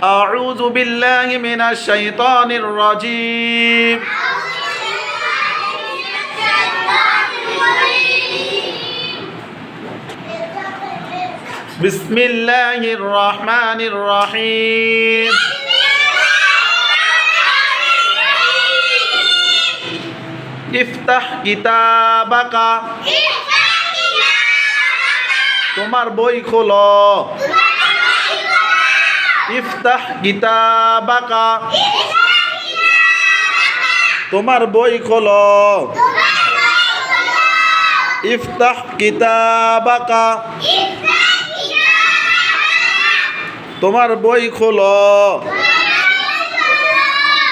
أعوذ بالله من الشيطان الرجيم بسم الله الرحمن الرحيم افتح كتابك তোমার বই খোলো ইফতাহ কিতাবাকা তোমার বই খোলো ইফতাহ কিতাবাকা তোমার বই খোলো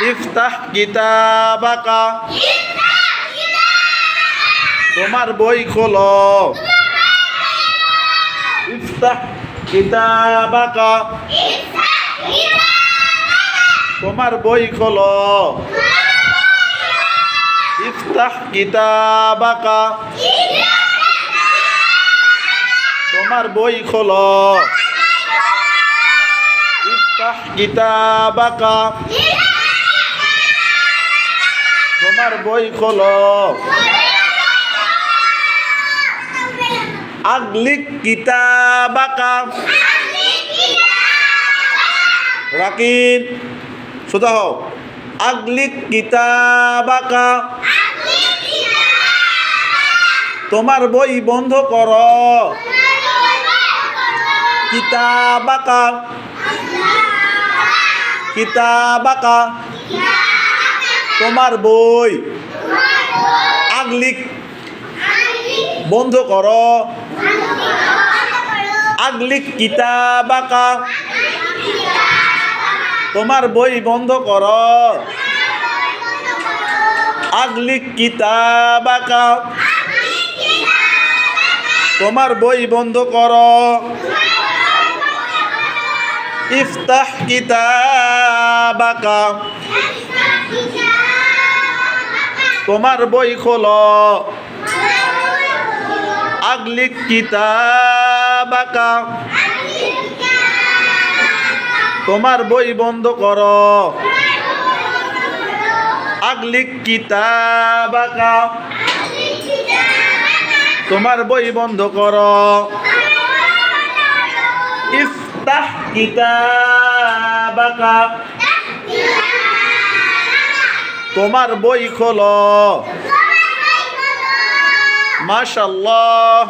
ইফতাহ কিতাবাকা তোমার বই খোলো ইফতাহ কিতাবাকা তোমার বই খোলো ইফতাহ কিতাবাকা তোমার বই খোলো ইফতাহ কিতাবাকা তোমার বই খোলো আগলিক কিতাবাকা রাকিন সোজা হও আগলিক কিতাবাকা তোমার বই বন্ধ করো কিতাবাকা কিতাবাকা তোমার বই আগলিক বন্ধ করো আগলিক কিতাবাকা তোমার বই বন্ধ করো আগলিক কিতাবাকা তোমার বই বন্ধ করো ইফতাহ কিতাবাকা তোমার বই খোলো আগলিক কিতাবাকা তোমার বই বন্ধ করো আগলিক কিতাবাকা তোমার বই বন্ধ করো ইফতাহ কিতাবাকা তোমার বই খোলো মাশাআল্লাহ।